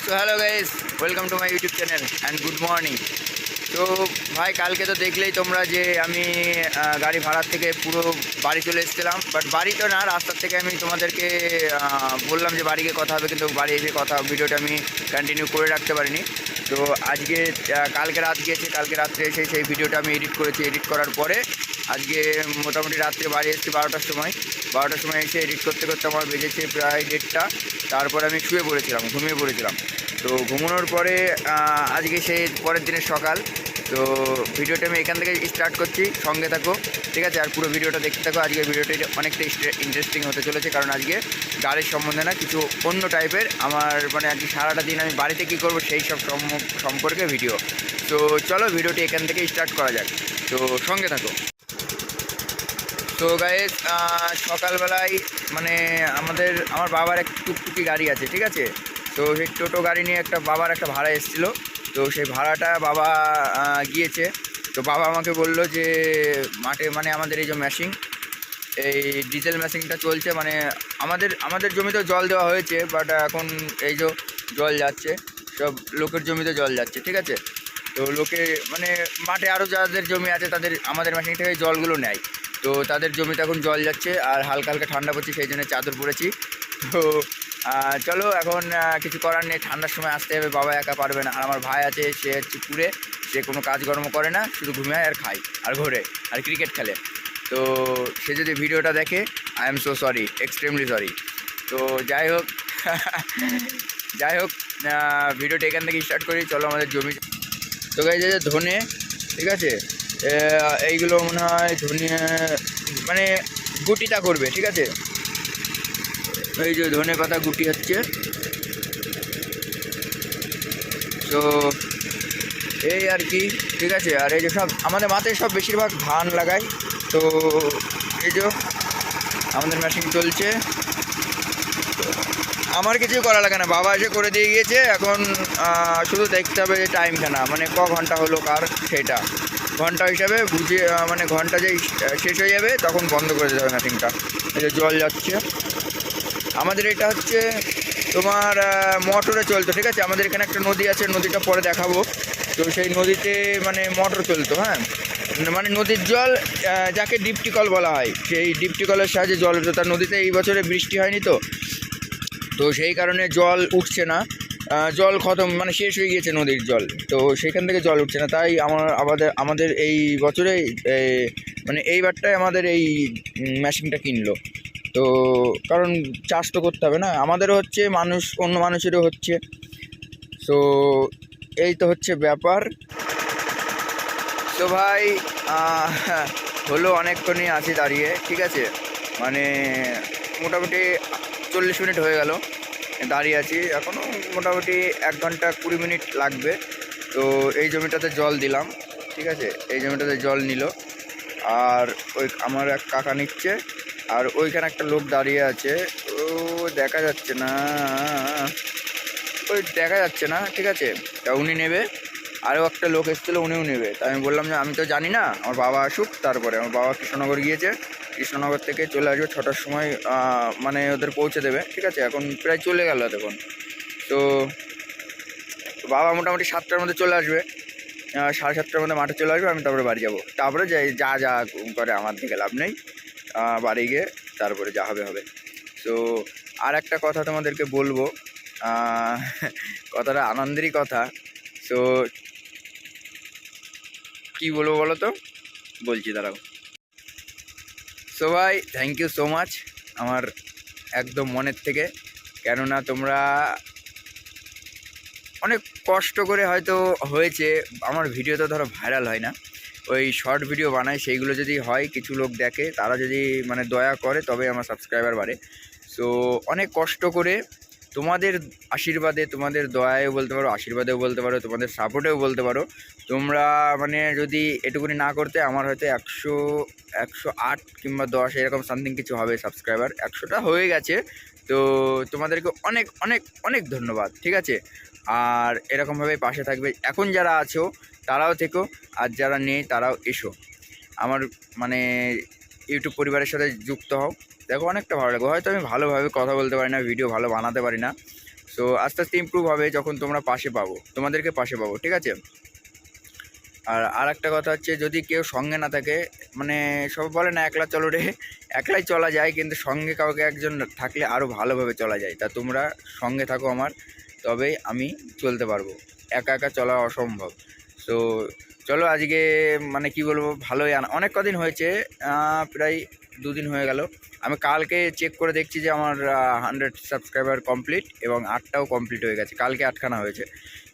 So hello guys, welcome to my YouTube channel and good morning. তো ভাই, কালকে তো দেখলেই তোমরা যে আমি গাড়ি ভাড়ার থেকে পুরো বাড়ি চলে এসেছিলাম। বাট বাড়ি তো না, রাস্তার থেকে আমি তোমাদেরকে বললাম যে বাড়ি গিয়ে কথা হবে, কিন্তু বাড়ি এসে কথা ভিডিওটা আমি কন্টিনিউ করে রাখতে পারিনি। তো আজকে কালকে রাত গিয়েছে, কালকে রাত্রে এসে সেই ভিডিওটা আমি এডিট করেছি। এডিট করার পরে আজকে মোটামুটি রাত্রে বাড়ি এসেছি 12টার সময়। 12টার সময় এসে এডিট করতে করতে আমার বেজেছে প্রায় 1:30। তারপর আমি শুয়ে পড়েছিলাম, ঘুমিয়ে পড়েছিলাম। তো ঘুমানোর পরে আজকে সেই পরের দিনের সকাল। তো ভিডিওটা আমি এখান থেকে স্টার্ট করছি, সঙ্গে থাকো, ঠিক আছে? আর পুরো ভিডিওটা দেখতে থাকো। আজকের ভিডিওটা অনেকটা ইন্টারেস্টিং হতে চলেছে, কারণ আজকে গাড়ির সম্বন্ধে না, কিছু অন্য টাইপের আমার মানে আজকে সারাটা দিন আমি বাড়িতে কী করবো সেই সব সম্পর্কে ভিডিও। তো চলো ভিডিওটি এখান থেকে স্টার্ট করা যাক, তো সঙ্গে থাকো। তো গাইস, সকালবেলায় মানে আমার বাবার এক টুকটুকি গাড়ি আছে, ঠিক আছে? তো সেই টোটো গাড়ি নিয়ে বাবার একটা ভাড়া এসেছিলো। তো সেই ভাড়াটা বাবা গিয়েছে। তো বাবা আমাকে বলল যে মাঠে মানে আমাদের এই যে মেশিন, এই ডিজেল মেশিনটা চলছে, মানে আমাদের জমিতেও জল দেওয়া হয়েছে, বাট এখন এই যে জল যাচ্ছে, সব লোকের জমিতে জল যাচ্ছে, ঠিক আছে? তো লোকে মানে মাঠে আরও যাদের জমি আছে তাদের আমাদের মেশিন থেকে জলগুলো নেয়। তো তাদের জমিতে এখন জল যাচ্ছে, আর হালকা হালকা ঠান্ডা পড়ছে, সেই জন্য চাদর পরেছি। তো চলো, এখন কিছু করার নেই, ঠান্ডার সময় আসতে হবে, বাবা একা পারবে না। আর আমার ভাই আছে, সে হচ্ছে পুরে, সে কোনো কাজকর্ম করে না, শুধু ঘুমায় আর খায় আর ঘোরে আর ক্রিকেট খেলে। তো সে যদি ভিডিওটা দেখে, I am so sorry, extremely sorry. তো যাই হোক যাই হোক, ভিডিওটা এখান থেকে স্টার্ট করি, চলো আমাদের জমি। তো গাইস, এই যে ধনে, ঠিক আছে, এইগুলো মনে হয় ধনে মানে গুটিটা করবে, ঠিক আছে? এই যে ধনে পাতা গুটি হচ্ছে। তো এই আর কি, ঠিক আছে? আর এই যে সব আমাদের মাথায় সব বেশিরভাগ ধান লাগায়। তো এই যে আমাদের মেশিন চলছে, আমার কিছু করা লাগে না, বাবা এসে করে দিয়ে গিয়েছে। এখন শুধু দেখতে হবে যে টাইমখানা, মানে ক ঘন্টা হলো কার, সেটা ঘন্টা হিসাবে বুঝে, মানে ঘন্টা যেই শেষ হয়ে যাবে তখন বন্ধ করে দিতে হবে মেশিনটা। এই যে জল যাচ্ছে। আমাদের এটা হচ্ছে তোমার মোটরে চলতো, ঠিক আছে? আমাদের এখানে একটা নদী আছে, নদীটা পরে দেখাবো। তো সেই নদীতে মানে মোটর চলতো, হ্যাঁ, মানে নদীর জল যাকে ডিপটি কল বলা হয়, সেই ডিপটি কলের সাহায্যে জল হতো। তার নদীতে এই বছরে বৃষ্টি হয়নি, তো সেই কারণে জল উঠছে না, জল খতম, মানে শেষ হয়ে গিয়েছে নদীর জল। তো সেখান থেকে জল উঠছে না, তাই আমাদের এই বছরে মানে এইবারটায় আমাদের এই মেশিনটা কিনলো। তো কারণ চাষ তো করতে হবে না, আমাদেরও হচ্ছে, অন্য মানুষেরও হচ্ছে। তো এই তো হচ্ছে ব্যাপার। তো ভাই, হলো অনেকক্ষণই আছি দাঁড়িয়ে, ঠিক আছে? মানে মোটামুটি 40 মিনিট হয়ে গেল দাঁড়িয়ে আছি, এখনও মোটামুটি 1 ঘন্টা 20 মিনিট লাগবে। তো এই জমিটাতে জল দিলাম, ঠিক আছে? এই জমিটাতে জল নিল, আর ওই আমার এক কাকা নিচ্ছে, আর ওইখানে একটা লোক দাঁড়িয়ে আছে, ও দেখা যাচ্ছে না, ঠিক আছে? তা উনি নেবে। আরও একটা লোক এসেছিলো, উনিও নেবে। তা আমি বললাম যে আমি তো জানি না, আমার বাবা আসুক তারপরে। আমার বাবা কৃষ্ণনগর গিয়েছে, কৃষ্ণনগর থেকে চলে আসবে 6টার সময়, মানে ওদের পৌঁছে দেবে, ঠিক আছে? এখন প্রায় চলে গেল তখন। তো বাবা মোটামুটি 7টার মধ্যে চলে আসবে, 7:30টার মধ্যে মাঠে চলে আসবে, আমি তারপরে বাড়ি যাব। তারপরে যা করে আমার দিকে লাভ নেই, বাড়ি গিয়ে তারপরে যা হবে হবে। তো আর একটা কথা তোমাদেরকে বলবো, কথাটা আনন্দেরই কথা। তো কী বলবো বলো তো, বলছি দাঁড়াও। সো ভাই, থ্যাংক ইউ সো মাচ আমার একদম মনের থেকে, কেননা তোমরা অনেক কষ্ট করে হয়তো হয়েছে। আমার ভিডিও তো ধরো ভাইরাল হয় না, ওই শর্ট ভিডিও বানায়, সেইগুলো যদি হয়, কিছু লোক দেখে, তারা যদি মানে দয়া করে, তবে আমার সাবস্ক্রাইবার বাড়ে। সো অনেক কষ্ট করে তোমাদের আশীর্বাদে, তোমাদের দয়ায়ও বলতে পারো, আশীর্বাদেও বলতে পারো, তোমাদের সাপোর্টেও বলতে পারো, তোমরা মানে যদি এটুকুনি না করতে, আমার হয়তো 108 কিংবা 10 এরকম সামথিং কিছু হবে সাবস্ক্রাইবার। 100টা হয়ে গেছে। তো তোমাদেরকে অনেক অনেক অনেক ধন্যবাদ, ঠিক আছে? আর এরকমভাবে পাশে থাকবে, এখন যারা আছো তারাও থেকো, আর যারা নেই তারাও এসো, আমার মানে ইউটিউব পরিবারের সাথে যুক্ত হও। দেখো অনেকটা ভালো লাগবে। হয়তো আমি ভালোভাবে কথা বলতে পারি না, ভিডিও ভালো বানাতে পারি না, সো আস্তে আস্তে ইমপ্রুভ হবে যখন তোমরা পাশে পাবো, তোমাদেরকে পাশে পাবো, ঠিক আছে। আর একটা কথা হচ্ছে, যদি কেউ সঙ্গে না থাকে, মানে সব বলে না একলা চলো রে, একলাই চলা যায়, কিন্তু সঙ্গে কাউকে একজন থাকলে আরও ভালোভাবে চলা যায়। তা তোমরা সঙ্গে থাকো আমার, তবেই আমি চলতে পারবো, একা একা চলা অসম্ভব। তো চলো আজকে মানে কি বলবো, ভালোই অনেক কদিন হয়েছে, প্রায় 2 দিন হয়ে গেল। আমি কালকে চেক করে দেখছি যে আমার 100 সাবস্ক্রাইবার কমপ্লিট এবং 8টাও কমপ্লিট হয়ে গেছে, কালকে 8খানা হয়েছে।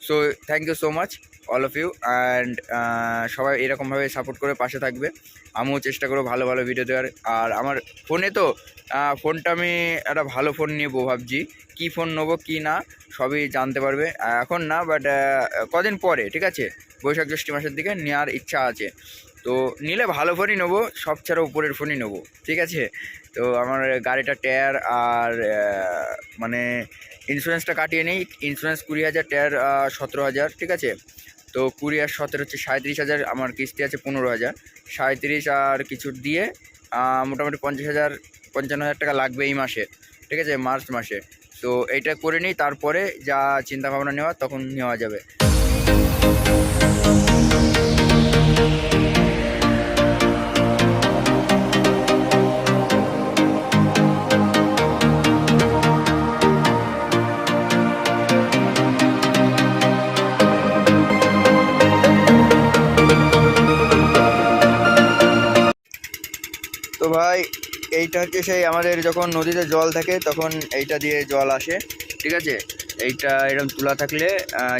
So thank you so much all of you, and সবাই এরকমভাবে সাপোর্ট করে পাশে থাকবে। আমিও চেষ্টা করবো ভালো ভালো ভিডিও দেওয়ার। আর আমার ফোনে তো ফোনটা আমি একটা ভালো ফোন নেবো ভাবছি, কী ফোন নেবো কী না সবই জানতে পারবে, এখন না বাট কদিন পরে, ঠিক আছে, বৈশাখ জ্যৈষ্ঠ মাসের দিকে নেওয়ার ইচ্ছা আছে। তো নিলে ভালো ফোনই নেবো, সব ছাড়া উপরের ফোনই নেবো, ঠিক আছে। তো আমার গাড়িটা টায়ার আর মানে ইন্স্যুরেন্সটা কাটিয়ে নিই, ইন্স্যুরেন্স 20,000, টায়ার 17,000, ঠিক আছে। তো 20 আর 17 হচ্ছে 37,000, আমার কিস্তি আছে 15,000, 37 আর কিছু দিয়ে মোটামুটি 50,000 55,000 টাকা লাগবে এই মাসে, ঠিক আছে, মার্চ মাসে। তো এইটা করে নিই, তারপরে যা চিন্তা ভাবনা নেওয়া তখন নেওয়া যাবে। তো ভাই এইটা হচ্ছে সেই আমাদের যখন নদীতে জল থাকে তখন এইটা দিয়ে জল আসে, ঠিক আছে। এইটা এরকম তুলা থাকলে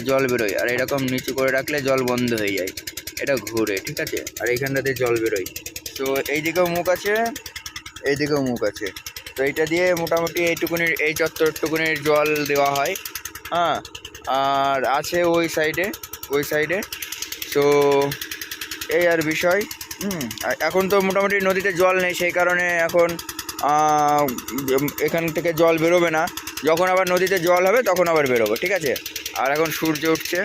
জল বেরোয়, আর এরকম নিচু করে রাখলে জল বন্ধ হয়ে যায়, এটা ঘুরে, ঠিক আছে। আর এইখানটাতে জল বেরোয়। তো এইদিকেও মুখ আছে, এইদিকেও মুখ আছে। তো এইটা দিয়ে মোটামুটি এইটুকুনির, এই চত্বরটুকুনির জল দেওয়া হয়, হ্যাঁ। আর আছে ওই সাইডে, ওই সাইডে। তো এই আর বিষয়। এখন তো মোটামুটি নদীতে জল নেই, সেই কারণে এখন এখান থেকে জল বেরোবে না, যখন আবার নদীতে জল হবে তখন আবার বেরোবো, ঠিক আছে। আর এখন সূর্য উঠছে,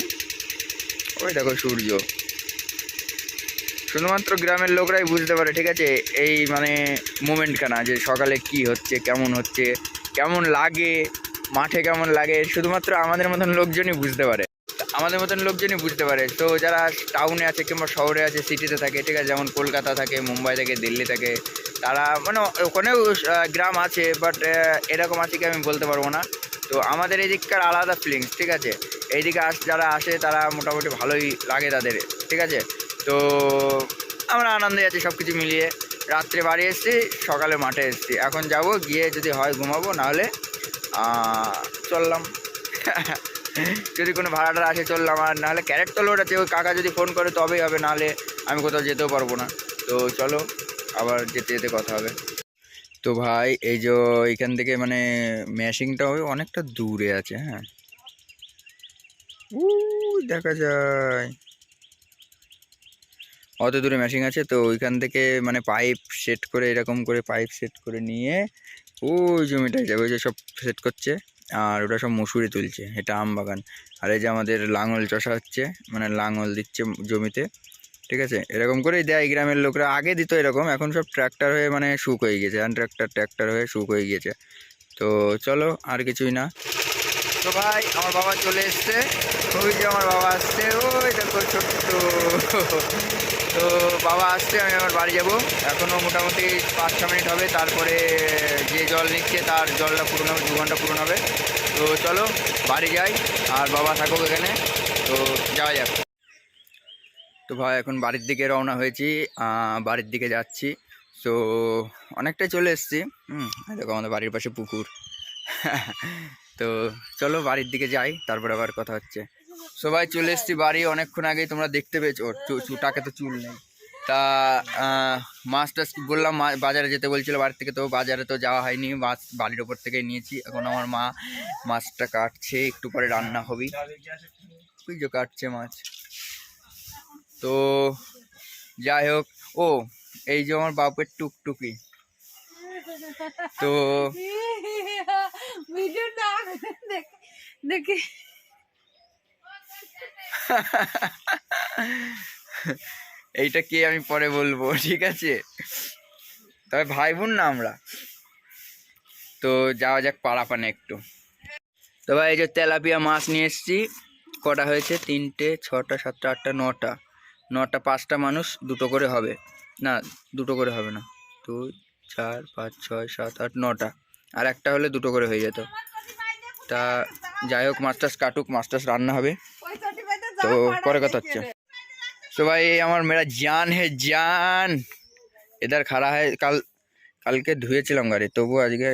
ওই দেখো সূর্য, শুধুমাত্র গ্রামের লোকরাই বুঝতে পারে, ঠিক আছে, এই মানে মোমেন্টখানা যে সকালে কি হচ্ছে, কেমন হচ্ছে, কেমন লাগে, মাঠে কেমন লাগে, শুধুমাত্র আমাদের মতন লোকজনই বুঝতে পারে, আমাদের মতন লোকজনই বুঝতে পারে। তো যারা টাউনে আছে কিংবা শহরে আছে, সিটিতে থাকে, ঠিক আছে, যেমন কলকাতা থাকে, মুম্বাই থাকে, দিল্লি থাকে, তারা মানে ওখানেও গ্রাম আছে, বাট এরকম আছে কি আমি বলতে পারবো না। তো আমাদের এই দিককার আলাদা ফিলিংস, ঠিক আছে। এইদিকে যারা আসে তারা মোটামুটি ভালোই লাগে তাদের, ঠিক আছে। তো আমরা আনন্দে আছি সব কিছু মিলিয়ে। রাত্রে বাড়ি এসেছি, সকালে মাঠে এসেছি, এখন যাব, গিয়ে যদি হয় ঘুমাবো, নাহলে চললাম। যদি কোনো ভাড়াটা আসে চললাম, আর নাহলে ক্যারেট তো লোড আছে, ওই কাকা যদি ফোন করে তবেই হবে, নাহলে আমি কোথাও যেতেও পারবো না। তো চলো আবার যেতে যেতে কথা হবে। তো ভাই এই যে এইখান থেকে মানে ম্যাশিংটা অনেকটা দূরে আছে, হ্যাঁ, দেখা যায় অত দূরে ম্যাশিং আছে। তো ওইখান থেকে মানে পাইপ সেট করে, এরকম করে পাইপ সেট করে নিয়ে ওই জমিটায় যাবে, ওই যে সব সেট করছে, আর ওটা সব মসুরি তুলছে, এটা আম বাগান। আর এই যে আমাদের লাঙল চষা হচ্ছে, মানে লাঙল দিচ্ছে জমিতে, ঠিক আছে। এরকম করেই দেয় গ্রামের লোকরা, আগে দিত এরকম, এখন সব ট্র্যাক্টর হয়ে মানে শুক হয়ে গিয়েছে, ট্র্যাক্টর হয়ে শুক হয়ে গিয়েছে। তো চলো আর কিছুই না। তো ভাই আমার বাবা চলে এসছে, ওই যে আমার বাবা আসছে, ওই দেখো ছোট্ট। তো বাবা আসছে, আমি আমার বাড়ি যাব, এখনও মোটামুটি 5-6 মিনিট হবে, তারপরে যে জল নিচ্ছে তার জলটা পূরণ হবে, 2 ঘন্টা পূরণ হবে। তো চলো বাড়ি যাই, আর বাবা থাকুক এখানে। তো যাওয়া যাক। তো ভাই এখন বাড়ির দিকে রওনা হয়েছি, বাড়ির দিকে যাচ্ছি। তো অনেকটাই চলে এসেছি। দেখো আমাদের বাড়ির পাশে পুকুর। তো চলো বাড়ির দিকে যাই, তারপর আবার কথা হচ্ছে। সবাই চলে এসেছি বাড়ি, অনেকক্ষণ আগেই তোমরা দেখতে পেয়েছো, চুটাকে তো চুল নেই। তা মাছ টাছ বললাম, বাজারে যেতে বলছিল বাড়ি থেকে, তো বাজারে তো যাওয়া হয়নি, মাছ বাড়ির ওপর থেকে নিয়েছি। এখন আমার মা মাছটা কাটছে, একটু পরে রান্না হবে, ওই যে কাটছে মাছ। তো যাই হোক, ও এই যে আমার বাপের টুকটুকি। তো এইটা কি আমি পরে বলবো, ঠিক আছে। তবে ভাই বোন না আমরা। তো যাওয়া যাক পাড়াপানে একটু। তো ভাই এই যে তেলাপিয়া মাছ নিয়ে এসেছি। কটা হয়েছে? 3টে, 6টা, 7টা, 8টা, 9টা। 9টা 5টা মানুষ 2টো করে হবে না, 2টো করে হবে না, 2, 4, 5, 6, 7, 8, 9টা। আর একটা হলে 2টো করে হয়ে যেত। তা যাই হোক, মাছ টাছ কাটুক, মাছ টাছ রান্না হবে, তো পরে কথা হচ্ছে। तो भाई আমার मेरा जान है जान इधर खड़ा है। কালকে ধুয়েছিলাম গাড়ি, তবু আজকে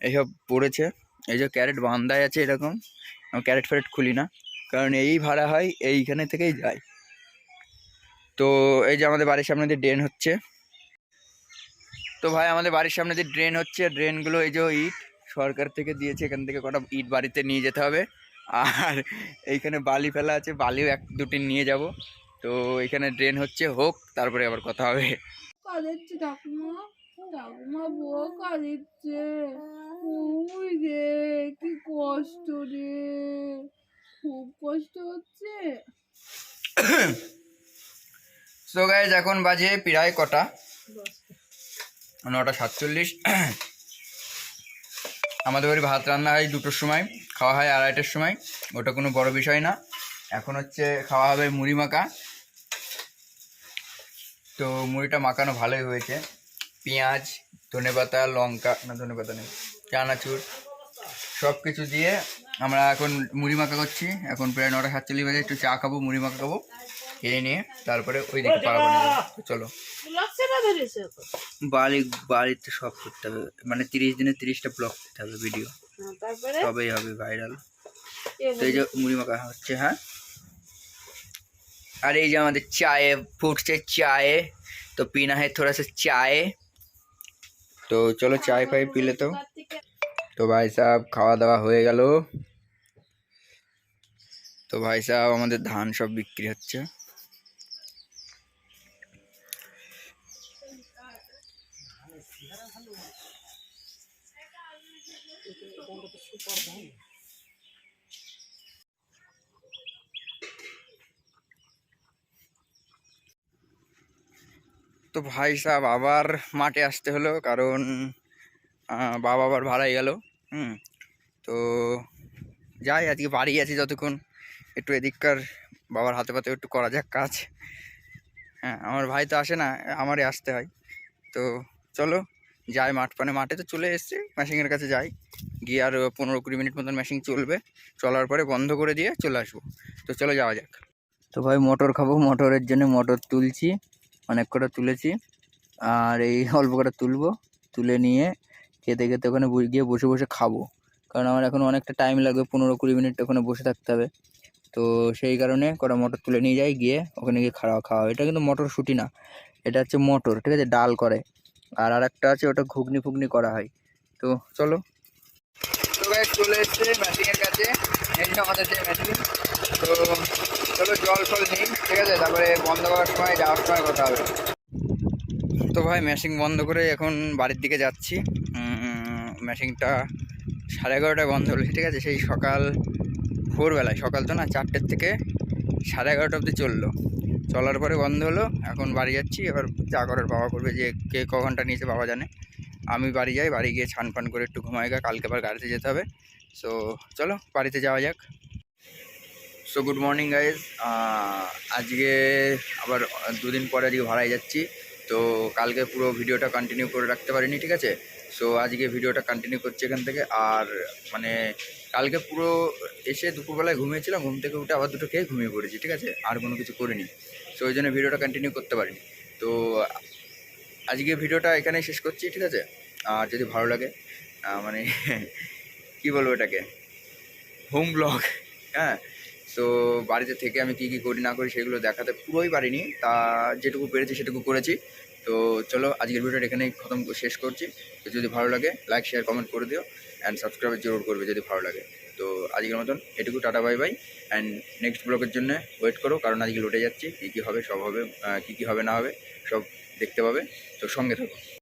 এইসব পড়েছে। এই যে ক্যারেট বান্ধাই আছে এরকম, আমি ক্যারেট ফ্যারেট খুলি না, কারণ এই ভাড়া হয় এইখানে থেকেই যায়। তো এই যে আমাদের বাড়ির সামনে দিয়ে ড্রেন হচ্ছে। তো ভাই আমাদের বাড়ির সামনে দিয়ে ড্রেন হচ্ছে, ড্রেনগুলো এই যে ইট সরকার থেকে দিয়েছে, এখান থেকে কটা ইট বাড়িতে নিয়ে যেতে হবে। আর এইখানে বালি ফেলা আছে, বালিও 1-2টি নিয়ে যাব। তো এখানে ড্রেন হচ্ছে, হোক তারপরে আবার কথা হবে। কাঁদিচ্ছে ঠাকুমা, ঠাকুমা বউ কাঁদিচ্ছে। ওই রে কি কষ্ট রে, খুব কষ্ট হচ্ছে। সো গাইজ এখন বাজে প্রায় কটা, 9টা 47। আমাদের বাড়ি ভাত রান্না হয় 2টোর সময়, খাওয়া হয় 2:30টার সময়, ওটা কোনো বড় বিষয় না। এখন হচ্ছে খাওয়া হবে মুড়ি মাখা। তো মুড়িটা মাখানো ভালোই হয়েছে, পেঁয়াজ, ধনেপাতা, লঙ্কা, না ধনেপাতা নেই, চানাচুর সব কিছু দিয়ে আমরা এখন মুড়ি মাখা করছি। এখন প্রায় 9টা 47 বাজে, একটু চা খাবো, মুড়ি মাখা খাবো, খেয়ে নিয়ে তারপরে ওই দিকে পাড়া বানিয়ে দেবো। চলো, বাড়িতে সব করতে হবে, মানে 30 দিনে 30টা ব্লগ করতে হবে, ভিডিও তবেই হবে ভাইরাল। তো এই যে মুড়ি মাখা হচ্ছে, হ্যাঁ। আর এই যে আমাদের চায়ে ফুটছে, চায়ে তো পিনা है थोड़ा सा चाय। তো চলো চায় ফাই পিলে। তো ভাই সাহেব খাওয়া দাওয়া হয়ে গেল। তো ভাই সাহেব আমাদের ধান সব বিক্রি হচ্ছে। তো ভাই সাহেব আবার মাঠে আসতে হলো, কারণ বাবা আবার ভাড়াই গেল। তো যাই, আজকে বাড়ি আছি যতক্ষণ, একটু এদিককার বাবার হাতে পাতে একটু করা যাক কাজ। হ্যাঁ, আমার ভাই তো আসে না, আমারই আসতে হয়। তো চলো যাই মাঠে তো চলে এসেছি, মেশিনের কাছে যাই, গিয়ে আর 15-20 মিনিট মতন মেশিন চলবে, চলার পরে বন্ধ করে দিয়ে চলে আসবো। তো চলো যাওয়া যাক। তো ভাই মটর খাবো, মটরের জন্য মটর তুলছি, অনেক কটা তুলেছি, আর এই অল্প কটা তুলবো, তুলে নিয়ে খেতে খেতে ওখানে গিয়ে বসে বসে খাবো, কারণ আমার এখন অনেকটা টাইম লাগবে, 15-20 মিনিট ওখানে বসে থাকতে হবে। তো সেই কারণে কটা মটর তুলে নিয়ে যাই, গিয়ে ওখানে গিয়ে খাওয়া। এটা কিন্তু মটরশুঁটি না, এটা হচ্ছে মটর, ঠিক আছে, ডাল করে। আর আরেকটা আছে, ওটা ঘুগনি ফুগনি করা হয়। তো চলো, চলে এসছে মেশিনের কাছে, এই যে আমাদের যে মেশিন। তো চলো জল ফল নিই, ঠিক আছে, তারপরে বন্ধ করার সময় যাওয়ার সময় কথা হবে। তো ভাই মেশিন বন্ধ করে এখন বাড়ির দিকে যাচ্ছি। মেশিনটা 11:30টায় বন্ধ হলো, ঠিক আছে, সেই সকাল ভোরবেলায়, সকাল তো না, 4টের থেকে 11:30 অবধি চলার পরে বন্ধ হলো। এখন বাড়ি যাচ্ছি, এবার যা করার বাবা করবে, যে কে ক ঘন্টা নিয়েছে বাবা জানে। আমি বাড়ি যাই, বাড়ি গিয়ে ছান ফান করে একটু ঘুমাই, কালকে আবার গাড়িতে যেতে হবে। সো চলো বাড়িতে যাওয়া যাক। সো গুড মর্নিং গাইজ, আজকে আবার 2 দিন পরে আজকে ভাড়ায় যাচ্ছি। তো কালকে পুরো ভিডিওটা কন্টিনিউ করে রাখতে পারিনি, ঠিক আছে। সো আজকে ভিডিওটা কন্টিনিউ করছি এখান থেকে। আর মানে কালকে পুরো এসে দুপুরবেলায় ঘুমিয়েছিলাম, ঘুম থেকে উঠে আবার 2টো খেয়ে ঘুমিয়ে পড়েছি, ঠিক আছে, আর কোনো কিছু করিনি। সো ওই জন্য ভিডিওটা কন্টিনিউ করতে পারিনি। তো আজকে ভিডিওটা এখানেই শেষ করছি, ঠিক আছে। আর যদি ভালো লাগে, মানে কী বলবো এটাকে, হোম ব্লগ, হ্যাঁ। তো বাড়িতে থেকে আমি কী কী করি না করি সেগুলো দেখাতে পুরোই পারিনি, তা যেটুকু পেরেছি সেটুকু করেছি। তো চলো আজকের ভিডিওটা এখানেই শেষ করছি। তো যদি ভালো লাগে লাইক শেয়ার কমেন্ট করে দিও, অ্যান্ড সাবস্ক্রাইব জরুর করবে যদি ভালো লাগে। তো আজকের মতন এটুকু, tata bye bye. And next ব্লগের জন্য ওয়েট করো, কারণ আজকে লুটে যাচ্ছি, কী কী হবে সব হবে, কী কী হবে না হবে সব দেখতে পাবে। তো সঙ্গে থাকো।